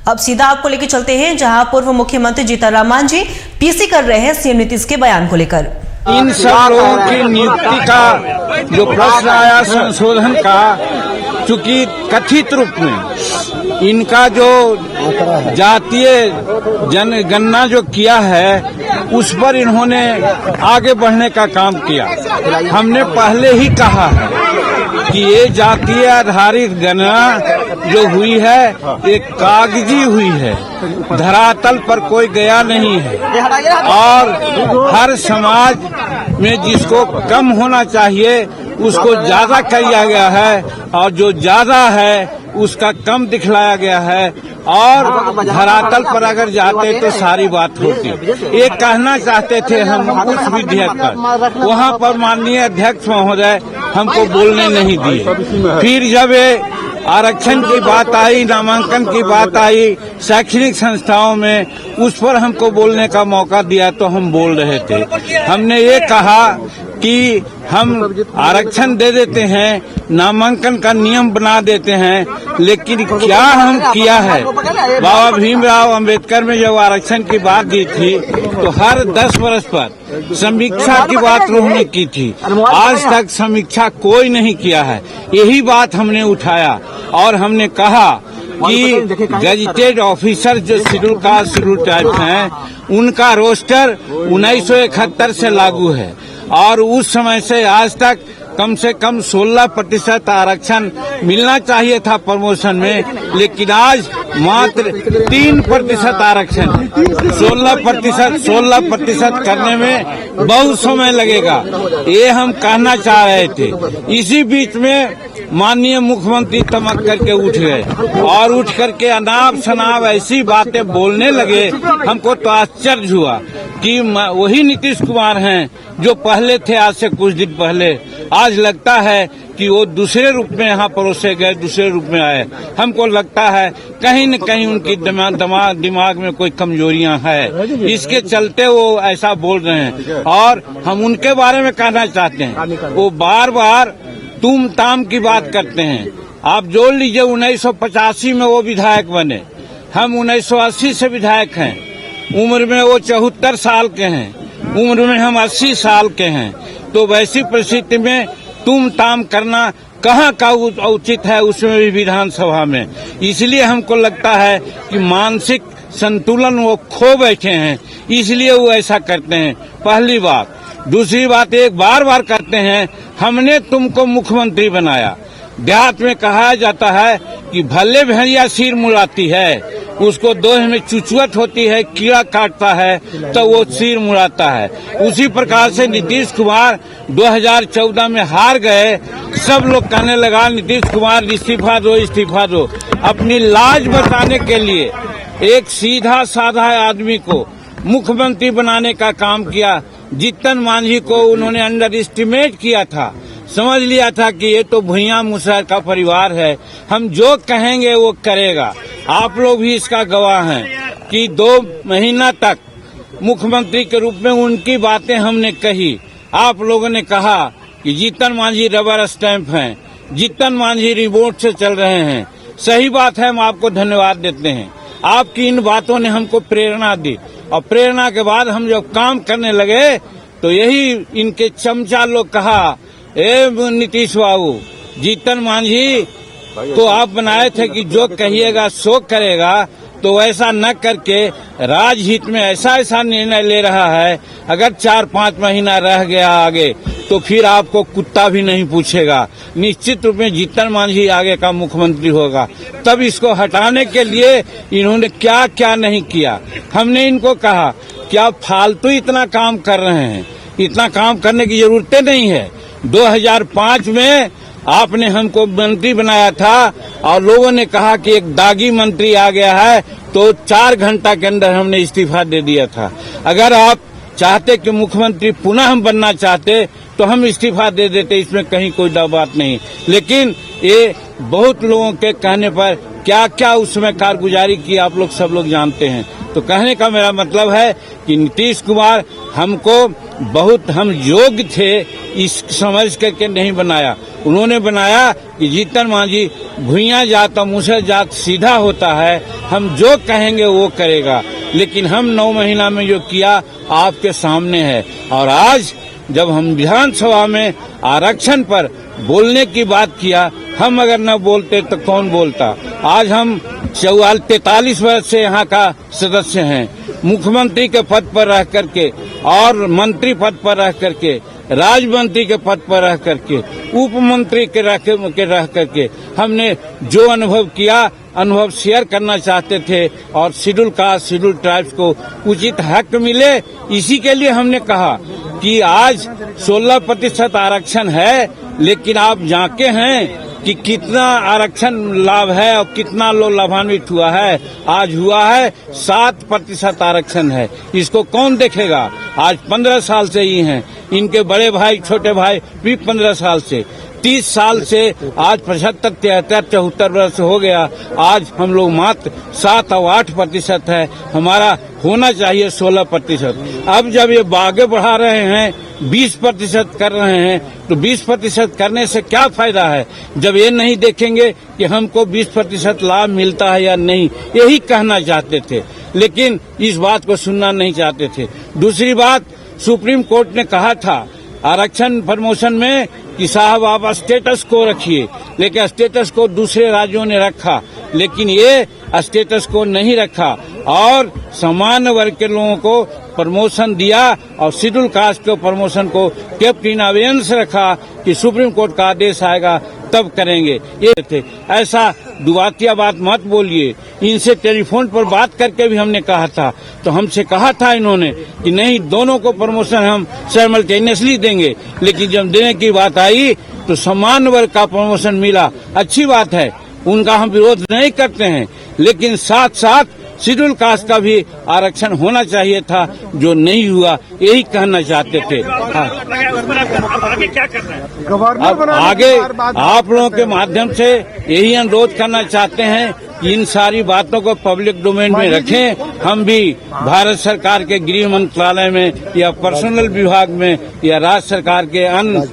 अब सीधा आपको लेके चलते हैं जहां पूर्व मुख्यमंत्री जीतनराम मांझी टीसी कर रहे हैं सीएम नीतीश के बयान को लेकर। इन सब लोगों की नियुक्ति का जो प्रश्न आया संशोधन का, चूंकि कथित रूप में इनका जो जातीय जनगणना जो किया है उस पर इन्होंने आगे बढ़ने का काम किया। हमने पहले ही कहा है कि ये जातीय आधारित गणना जो हुई है एक कागजी हुई है, धरातल पर कोई गया नहीं है और हर समाज में जिसको कम होना चाहिए उसको ज्यादा किया गया है और जो ज्यादा है उसका कम दिखलाया गया है और धरातल पर अगर जाते तो सारी बात होती। ये कहना चाहते थे हम उस विधेयक पर, वहाँ पर माननीय अध्यक्ष महोदय हमको बोलने नहीं दिए। फिर जब ये आरक्षण की बात आई, नामांकन की बात आई शैक्षणिक संस्थाओं में, उस पर हमको बोलने का मौका दिया तो हम बोल रहे थे। हमने ये कहा कि हम आरक्षण दे देते हैं, नामांकन का नियम बना देते हैं, लेकिन क्या हम किया है। बाबा भीमराव अंबेडकर में जब आरक्षण की बात की थी तो हर 10 वर्ष पर समीक्षा की बात उन्होंने की थी। आज तक समीक्षा कोई नहीं किया है। यही बात हमने उठाया और हमने कहा कि गजेटेड ऑफिसर जो शेड्यूल कास्ट शेड्यूल ट्राइब हैं उनका रोस्टर 1971 से लागू है और उस समय से आज तक कम से कम 16% आरक्षण मिलना चाहिए था प्रमोशन में, लेकिन आज मात्र 3% आरक्षण है। 16% करने में बहुत समय लगेगा, ये हम कहना चाह रहे थे। इसी बीच में माननीय मुख्यमंत्री तमक करके उठ गए और उठ करके अनाप शनाप ऐसी बातें बोलने लगे। हमको तो आश्चर्य हुआ कि वही नीतीश कुमार हैं जो पहले थे आज से कुछ दिन पहले। आज लगता है कि वो दूसरे रूप में यहाँ परोसे गए, दूसरे रूप में आए। हमको लगता है कहीं न कहीं उनकी दिमाग में कोई कमजोरियां है, इसके चलते वो ऐसा बोल रहे हैं। और हम उनके बारे में कहना चाहते हैं, वो बार बार तुम ताम की बात करते हैं। आप जोड़ लीजिए 1985 में वो विधायक बने, हम 1980 से विधायक हैं। उम्र में वो 74 साल के हैं, उम्र में हम 80 साल के हैं। तो वैसी परिस्थिति में तुम ताम करना कहाँ का उचित है, उसमें भी विधानसभा में। इसलिए हमको लगता है कि मानसिक संतुलन वो खो बैठे हैं, इसलिए वो ऐसा करते हैं। पहली बात। दूसरी बात, एक बार बार करते हैं हमने तुमको मुख्यमंत्री बनाया। देहात में कहा जाता है कि भले भेड़िया सिर मुड़ाती है, उसको दोह में चुचुअट होती है, कीड़ा काटता है तो वो सिर मुड़ाता है। उसी प्रकार से नीतीश कुमार 2014 में हार गए। सब लोग कहने लगा नीतीश कुमार इस्तीफा दो, इस्तीफा दो। अपनी लाज बचाने के लिए एक सीधा साधा आदमी को मुख्यमंत्री बनाने का काम किया। जीतन मांझी को उन्होंने अंडर एस्टिमेट किया था, समझ लिया था कि ये तो भुइयां मुसहर का परिवार है, हम जो कहेंगे वो करेगा। आप लोग भी इसका गवाह हैं कि 2 महीना तक मुख्यमंत्री के रूप में उनकी बातें हमने कही। आप लोगों ने कहा कि जीतन मांझी रबर स्टैंप हैं, जीतन मांझी रिमोट से चल रहे हैं। सही बात है, हम आपको धन्यवाद देते हैं। आपकी इन बातों ने हमको प्रेरणा दी और प्रेरणा के बाद हम जब काम करने लगे तो यही इनके चमचा लोग कहा, ए नीतीश बाबू, जीतन मांझी को आप बनाए थे कि जो कहिएगा सो करेगा, तो ऐसा न करके राजहित में ऐसा ऐसा निर्णय ले रहा है। अगर 4-5 महीना रह गया आगे तो फिर आपको कुत्ता भी नहीं पूछेगा। निश्चित रूप में जीतन मांझी आगे का मुख्यमंत्री होगा। तब इसको हटाने के लिए इन्होंने क्या क्या नहीं किया। हमने इनको कहा कि आप फालतू इतना काम कर रहे हैं, इतना काम करने की जरूरत नहीं है। 2005 में आपने हमको मंत्री बनाया था और लोगों ने कहा कि एक दागी मंत्री आ गया है, तो 4 घंटा के अंदर हमने इस्तीफा दे दिया था। अगर आप चाहते कि मुख्यमंत्री पुनः हम बनना चाहते तो हम इस्तीफा दे देते, इसमें कहीं कोई बात नहीं। लेकिन ये बहुत लोगों के कहने पर क्या क्या उसमें कारगुजारी की आप लोग सब लोग जानते हैं। तो कहने का मेरा मतलब है कि नीतीश कुमार हमको बहुत हम योग्य थे इस समझ करके नहीं बनाया। उन्होंने बनाया कि जीतन मांझी भुइयां जात और मुसर जात सीधा होता है, हम जो कहेंगे वो करेगा। लेकिन हम 9 महीना में जो किया आपके सामने है। और आज जब हम विधानसभा में आरक्षण पर बोलने की बात किया, हम अगर न बोलते तो कौन बोलता। आज हम 43 वर्ष से यहाँ का सदस्य हैं। मुख्यमंत्री के पद पर रह करके और मंत्री पद पर रह करके, राज्य मंत्री के पद पर रह करके, उप मंत्री के रह करके हमने जो अनुभव किया, अनुभव शेयर करना चाहते थे। और शेड्यूल कास्ट, शेड्यूल ट्राइब्स को उचित हक मिले, इसी के लिए हमने कहा कि आज 16% आरक्षण है। लेकिन आप जानते हैं कि कितना आरक्षण लाभ है और कितना लोग लाभान्वित हुआ है। आज हुआ है 7% आरक्षण है। इसको कौन देखेगा। आज 15 साल से ही हैं, इनके बड़े भाई छोटे भाई भी 15 साल से, 30 साल से आज 75, 73, 74 वर्ष हो गया। आज हम लोग मात्र 7 और 8% है। हमारा होना चाहिए 16%। अब जब ये आगे बढ़ा रहे हैं, 20% कर रहे हैं, तो 20% करने से क्या फायदा है जब ये नहीं देखेंगे कि हमको 20% लाभ मिलता है या नहीं। यही कहना चाहते थे, लेकिन इस बात को सुनना नहीं चाहते थे। दूसरी बात, सुप्रीम कोर्ट ने कहा था आरक्षण प्रमोशन में कि साहब आप स्टेटस को रखिए, लेकिन स्टेटस को दूसरे राज्यों ने रखा, लेकिन ये स्टेटस को नहीं रखा और सामान्य वर्ग के लोगों को प्रमोशन दिया और शेड्यूल कास्ट के प्रमोशन को केप्ट इन अबेयंस रखा कि सुप्रीम कोर्ट का आदेश आएगा तब करेंगे। ये थे, ऐसा दुआतिया बात मत बोलिए। इनसे टेलीफोन पर बात करके भी हमने कहा था, तो हमसे कहा था इन्होंने कि नहीं, दोनों को प्रमोशन हम साइमल्टेनियसली देंगे। लेकिन जब देने की बात आई तो समान वर्ग का प्रमोशन मिला, अच्छी बात है, उनका हम विरोध नहीं करते हैं। लेकिन साथ साथ शेड्यूल कास्ट का भी आरक्षण होना चाहिए था, जो नहीं हुआ। यही कहना चाहते थे। हाँ। अब आगे आप लोगों के माध्यम से यही अनुरोध करना चाहते हैं कि इन सारी बातों को पब्लिक डोमेन में रखें। हम भी भारत सरकार के गृह मंत्रालय में या पर्सनल विभाग में या राज्य सरकार के अन्य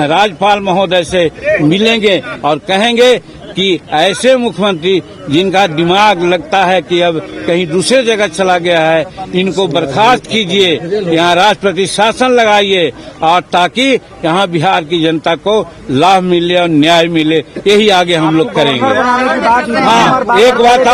राज्यपाल महोदय से मिलेंगे और कहेंगे कि ऐसे मुख्यमंत्री जिनका दिमाग लगता है कि अब कहीं दूसरे जगह चला गया है, इनको बर्खास्त कीजिए, यहाँ राष्ट्रपति शासन लगाइए और ताकि यहाँ बिहार की जनता को लाभ मिले और न्याय मिले। यही आगे हम लोग करेंगे। हाँ, एक बात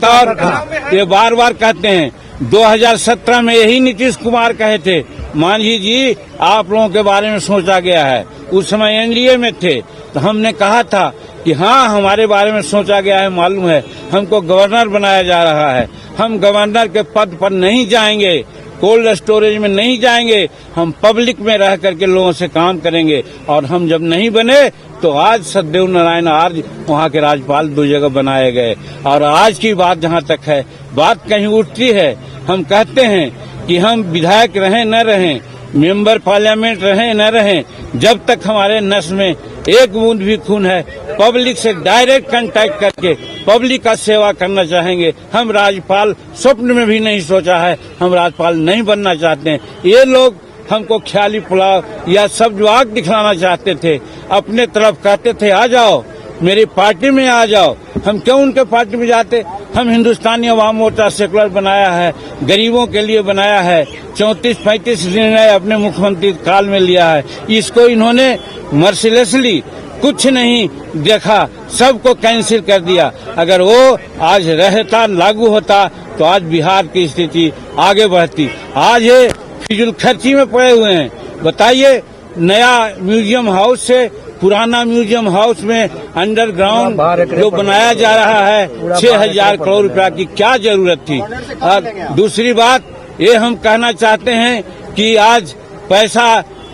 और ये बार बार कहते हैं, 2017 में यही नीतीश कुमार कहे थे, मांझी जी आप लोगों के बारे में सोचा गया है। उस समय एनडीए में थे, तो हमने कहा था कि हाँ हमारे बारे में सोचा गया है, मालूम है, हमको गवर्नर बनाया जा रहा है। हम गवर्नर के पद पर नहीं जाएंगे, कोल्ड स्टोरेज में नहीं जाएंगे, हम पब्लिक में रह करके लोगों से काम करेंगे। और हम जब नहीं बने तो आज सत्यदेव नारायण आर्य वहाँ के राज्यपाल 2 जगह बनाए गए। और आज की बात जहाँ तक है, बात कहीं उठती है, हम कहते हैं कि हम विधायक रहें न रहें, मेंबर पार्लियामेंट रहें न रहें, जब तक हमारे नस में एक बूंद भी खून है, पब्लिक से डायरेक्ट कांटेक्ट करके पब्लिक का सेवा करना चाहेंगे। हम राज्यपाल स्वप्न में भी नहीं सोचा है, हम राज्यपाल नहीं बनना चाहते हैं। ये लोग हमको ख्याली पुलाव या सब जवाब दिखलाना चाहते थे, अपने तरफ कहते थे आ जाओ मेरी पार्टी में आ जाओ। हम क्यों उनके पार्टी में जाते। हम हिंदुस्तानी अवाम मोर्चा सेकुलर बनाया है, गरीबों के लिए बनाया है, 34-35 निर्णय अपने मुख्यमंत्री काल में लिया है। इसको इन्होंने मर्सिलेसली कुछ नहीं देखा, सबको कैंसिल कर दिया। अगर वो आज रहता, लागू होता, तो आज बिहार की स्थिति आगे बढ़ती। आज ये फिजूल खर्ची में पड़े हुए हैं। बताइए, नया म्यूजियम हाउस से पुराना म्यूजियम हाउस में अंडरग्राउंड जो बनाया जा रहा है, 6,000 करोड़ रुपया की क्या जरूरत थी। और दूसरी बात ये हम कहना चाहते हैं कि आज पैसा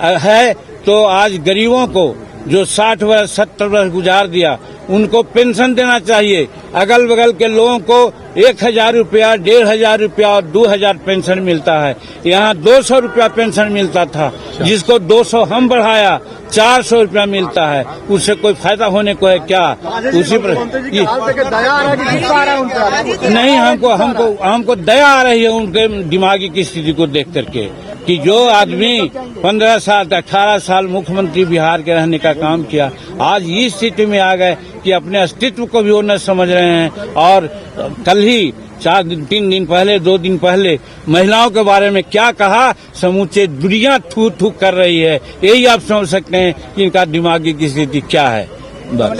है तो आज गरीबों को जो 60 वर्ष 70 वर्ष गुजार दिया, उनको पेंशन देना चाहिए। अगल बगल के लोगों को 1,000 रुपया, 1,500 रुपया और 2,000 पेंशन मिलता है। यहाँ 200 रुपया पेंशन मिलता था, जिसको 200 हम बढ़ाया, 400 रुपया मिलता है। उससे कोई फायदा होने को है क्या? उसी पर नहीं, हमको दया आ रही है उनके दिमागी की स्थिति को देख करके कि जो आदमी 15 साल 18 साल मुख्यमंत्री बिहार के रहने का काम किया, आज इस स्थिति में आ गए कि अपने अस्तित्व को भी वो न समझ रहे हैं। और कल ही 3 दिन पहले 2 दिन पहले महिलाओं के बारे में क्या कहा, समूचे दुनिया थू थू कर रही है। यही आप समझ सकते हैं कि इनका दिमागी की स्थिति क्या है। बस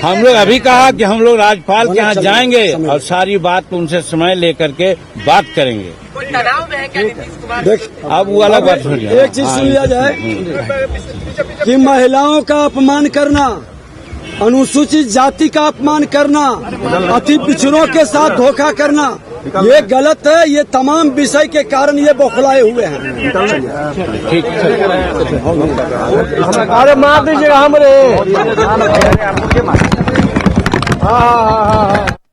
हम लोग अभी कहा कि हम लोग राज्यपाल के यहाँ जाएंगे और सारी बात उनसे समय लेकर के बात करेंगे। देख अब वो अलग बात हो जाए। एक चीज सुन लिया जाए कि महिलाओं का अपमान करना, अनुसूचित जाति का अपमान करना, अति पिछड़ों के साथ धोखा करना, ये गलत है। ये तमाम विषय के कारण ये बौखलाए हुए हैं। ठीक अरे मार दीजिएगा हमरे। हाँ।